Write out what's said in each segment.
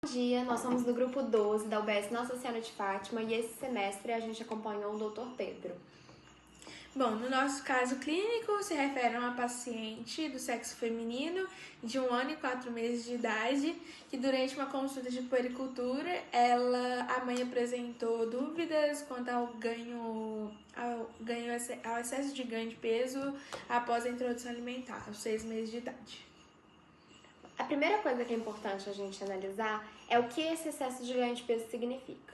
Bom dia, nós somos do grupo 12 da UBS Nossa Senhora de Fátima e esse semestre a gente acompanhou o Dr. Pedro. Bom, no nosso caso clínico, se refere a uma paciente do sexo feminino de 1 ano e 4 meses de idade, que durante uma consulta de puericultura, a mãe apresentou dúvidas quanto ao excesso de ganho de peso após a introdução alimentar, aos 6 meses de idade. A primeira coisa que é importante a gente analisar é o que esse excesso de ganho de peso significa.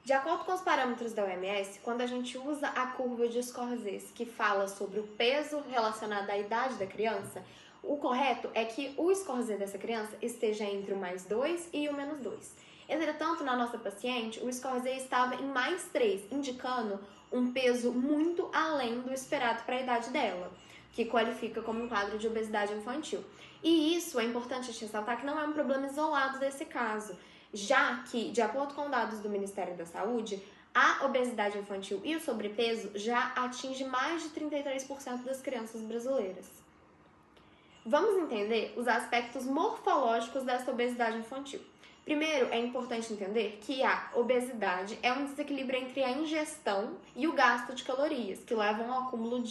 De acordo com os parâmetros da OMS, quando a gente usa a curva de Scorsese, que fala sobre o peso relacionado à idade da criança, o correto é que o Scorsese dessa criança esteja entre o +2 e o -2. Entretanto, na nossa paciente, o Scorsese estava em +3, indicando um peso muito além do esperado para a idade dela, que qualifica como um quadro de obesidade infantil. E isso é importante ressaltar que não é um problema isolado desse caso, já que, de acordo com dados do Ministério da Saúde, a obesidade infantil e o sobrepeso já atinge mais de 33% das crianças brasileiras. Vamos entender os aspectos morfológicos dessa obesidade infantil. Primeiro, é importante entender que a obesidade é um desequilíbrio entre a ingestão e o gasto de calorias, que levam ao acúmulo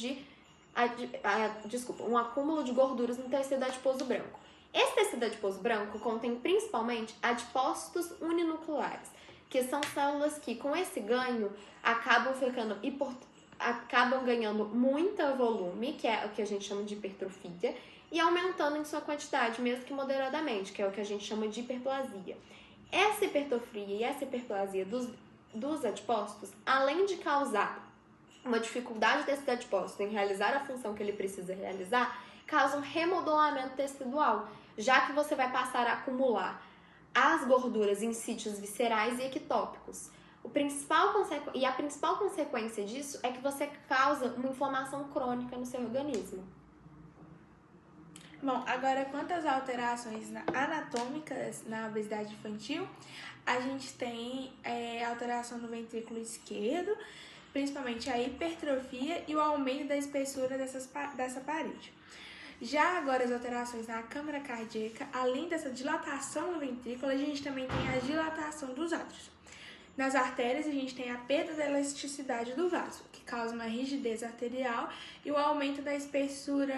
um acúmulo de gorduras no tecido adiposo branco. Esse tecido adiposo branco contém principalmente adipócitos uninucleares, que são células que, com esse ganho, acabam ganhando muito volume, que é o que a gente chama de hipertrofia, e aumentando em sua quantidade, mesmo que moderadamente, que é o que a gente chama de hiperplasia. Essa hipertrofia e essa hiperplasia dos adipócitos, além de causar uma dificuldade desse adipócito em realizar a função que ele precisa realizar, causa um remodelamento tecidual, já que você vai passar a acumular as gorduras em sítios viscerais e ectópicos. A principal consequência disso é que você causa uma inflamação crônica no seu organismo. Bom, agora quanto às alterações anatômicas na obesidade infantil, a gente tem alteração no ventrículo esquerdo, principalmente a hipertrofia e o aumento da espessura dessa parede. Já agora as alterações na câmara cardíaca, além dessa dilatação no ventrículo, a gente também tem a dilatação dos átrios. Nas artérias, a gente tem a perda da elasticidade do vaso, que causa uma rigidez arterial e o aumento da espessura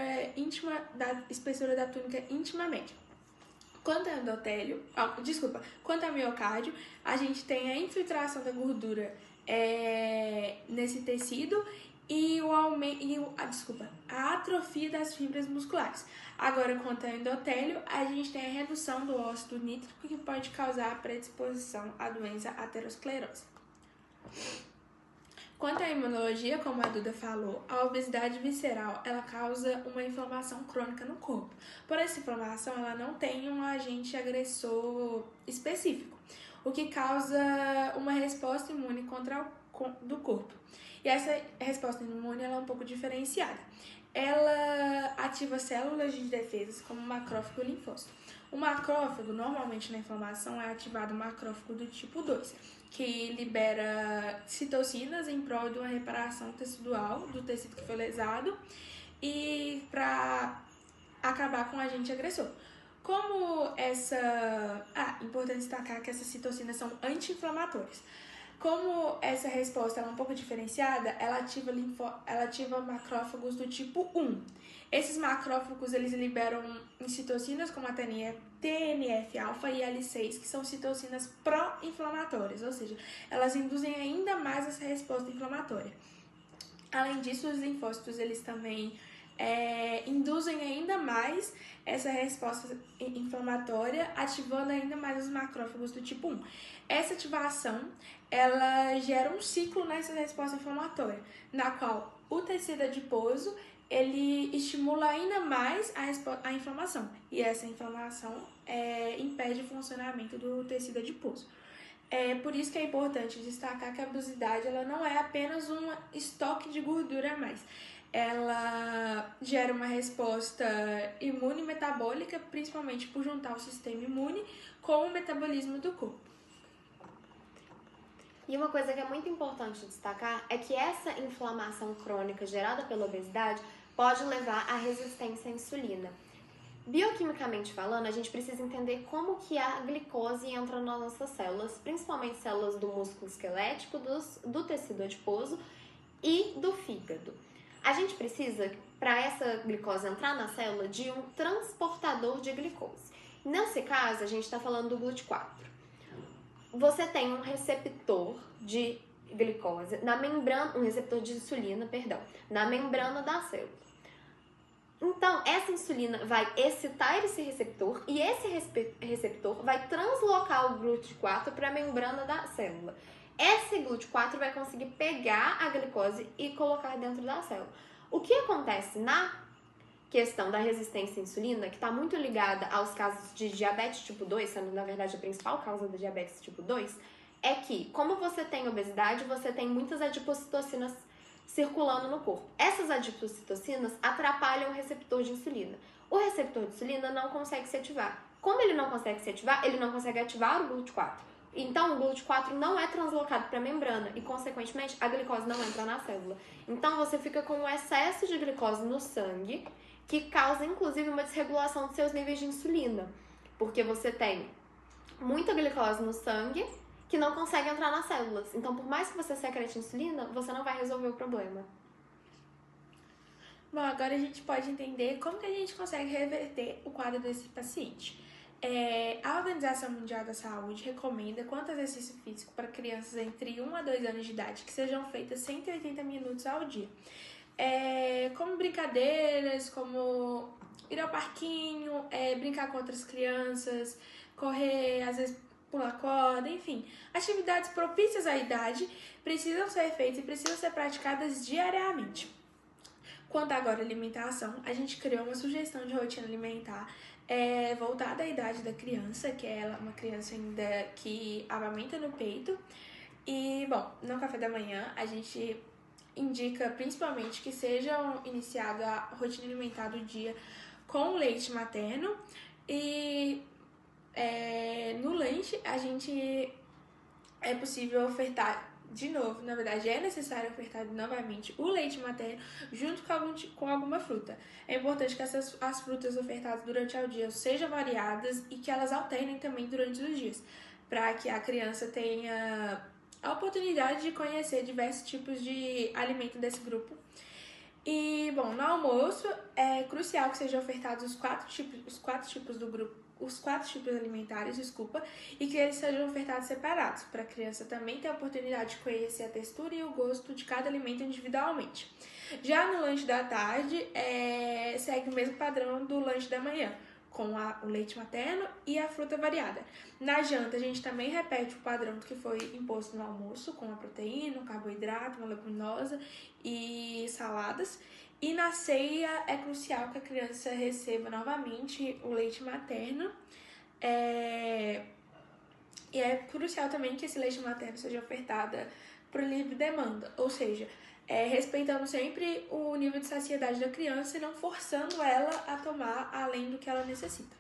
da túnica íntima média. Quanto ao miocárdio, a gente tem a infiltração da gordura nesse tecido e a atrofia das fibras musculares. Agora, quanto ao endotélio, a gente tem a redução do óxido nítrico, que pode causar predisposição à doença aterosclerose. Quanto à imunologia, como a Duda falou, a obesidade visceral ela causa uma inflamação crônica no corpo. Por essa inflamação, ela não tem um agente agressor específico, o que causa uma resposta imune do corpo. E essa resposta imune ela é um pouco diferenciada. Ela ativa células de defesa como o macrófago e o linfócito. O macrófago, normalmente na inflamação, é ativado o macrófago do tipo 2, que libera citocinas em prol de uma reparação tecidual do tecido que foi lesado e para acabar com o agente agressor. Importante destacar que essas citocinas são anti-inflamatórias. Como essa resposta é um pouco diferenciada, ela ativa macrófagos do tipo 1. Esses macrófagos eles liberam citocinas como a TNF-alfa e L6, que são citocinas pró-inflamatórias, ou seja, elas induzem ainda mais essa resposta inflamatória. Além disso, os linfócitos eles também induzem ainda mais essa resposta inflamatória, ativando ainda mais os macrófagos do tipo 1. Essa ativação, ela gera um ciclo nessa resposta inflamatória, na qual o tecido adiposo, ele estimula ainda mais a inflamação, e essa inflamação impede o funcionamento do tecido adiposo. Por isso que é importante destacar que a obesidade ela não é apenas um estoque de gordura a mais. Ela gera uma resposta imune metabólica, principalmente por juntar o sistema imune com o metabolismo do corpo. E uma coisa que é muito importante destacar é que essa inflamação crônica gerada pela obesidade pode levar à resistência à insulina. Bioquimicamente falando, a gente precisa entender como que a glicose entra nas nossas células, principalmente células do músculo esquelético, do tecido adiposo e do fígado. A gente precisa, para essa glicose entrar na célula, de um transportador de glicose. Nesse caso, a gente está falando do GLUT4. Você tem um receptor de glicose na membrana, um receptor de insulina, perdão, na membrana da célula. Então, essa insulina vai excitar esse receptor e esse receptor vai translocar o GLUT4 para a membrana da célula. Esse GLUT4 vai conseguir pegar a glicose e colocar dentro da célula. O que acontece na questão da resistência à insulina, que está muito ligada aos casos de diabetes tipo 2, sendo na verdade a principal causa da diabetes tipo 2, é que, como você tem obesidade, você tem muitas adipocitocinas circulando no corpo. Essas adipocitocinas atrapalham o receptor de insulina. O receptor de insulina não consegue se ativar. Como ele não consegue se ativar, ele não consegue ativar o GLUT4. Então, o GLUT4 não é translocado para a membrana e, consequentemente, a glicose não entra na célula. Então, você fica com um excesso de glicose no sangue, que causa, inclusive, uma desregulação dos seus níveis de insulina. Porque você tem muita glicose no sangue que não consegue entrar nas células. Então, por mais que você secrete insulina, você não vai resolver o problema. Bom, agora a gente pode entender como que a gente consegue reverter o quadro desse paciente. A Organização Mundial da Saúde recomenda quanto exercício físico para crianças entre 1 a 2 anos de idade, que sejam feitas 180 minutos ao dia. Como brincadeiras, como ir ao parquinho, brincar com outras crianças, correr, às vezes pular corda, enfim. Atividades propícias à idade precisam ser feitas e precisam ser praticadas diariamente. Quanto agora à alimentação, a gente criou uma sugestão de rotina alimentar voltada à idade da criança, que é uma criança ainda que amamenta no peito. E, bom, no café da manhã a gente indica principalmente que seja iniciada a rotina alimentar do dia com leite materno e no lanche a gente é possível ofertar de novo, na verdade é necessário ofertar novamente o leite materno junto com alguma fruta. É importante que as frutas ofertadas durante o dia sejam variadas e que elas alternem também durante os dias, para que a criança tenha a oportunidade de conhecer diversos tipos de alimento desse grupo. E, bom, no almoço é crucial que sejam ofertados os quatro tipos alimentares, e que eles sejam ofertados separados, para a criança também ter a oportunidade de conhecer a textura e o gosto de cada alimento individualmente. Já no lanche da tarde, segue o mesmo padrão do lanche da manhã, com o leite materno e a fruta variada. Na janta, a gente também repete o padrão que foi imposto no almoço, com a proteína, o carboidrato, uma leguminosa e saladas. E na ceia é crucial que a criança receba novamente o leite materno. E é crucial também que esse leite materno seja ofertado por livre demanda, ou seja, respeitando sempre o nível de saciedade da criança e não forçando ela a tomar além do que ela necessita.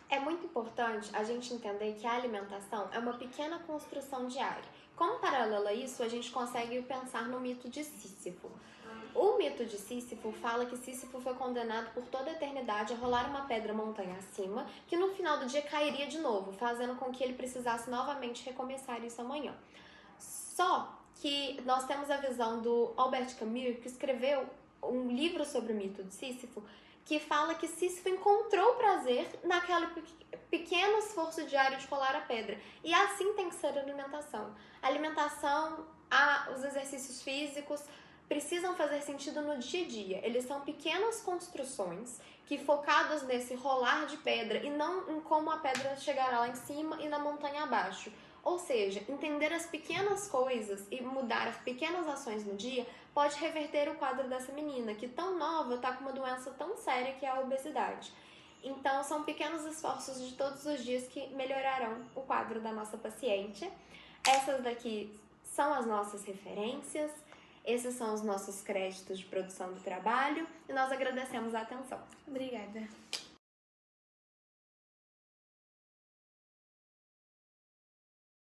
É muito importante a gente entender que a alimentação é uma pequena construção diária. Como paralelo a isso, a gente consegue pensar no mito de Sísifo. O mito de Sísifo fala que Sísifo foi condenado por toda a eternidade a rolar uma pedra montanha acima, que no final do dia cairia de novo, fazendo com que ele precisasse novamente recomeçar isso amanhã. Só que nós temos a visão do Albert Camus, que escreveu um livro sobre o mito de Sísifo, que fala que Sísifo encontrou prazer naquele pequeno esforço diário de rolar a pedra. E assim tem que ser a alimentação. A alimentação, os exercícios físicos precisam fazer sentido no dia a dia. Eles são pequenas construções que focadas nesse rolar de pedra e não em como a pedra chegará lá em cima e na montanha abaixo. Ou seja, entender as pequenas coisas e mudar as pequenas ações no dia pode reverter o quadro dessa menina, que tão nova está com uma doença tão séria que é a obesidade. Então, são pequenos esforços de todos os dias que melhorarão o quadro da nossa paciente. Essas daqui são as nossas referências, esses são os nossos créditos de produção do trabalho e nós agradecemos a atenção. Obrigada.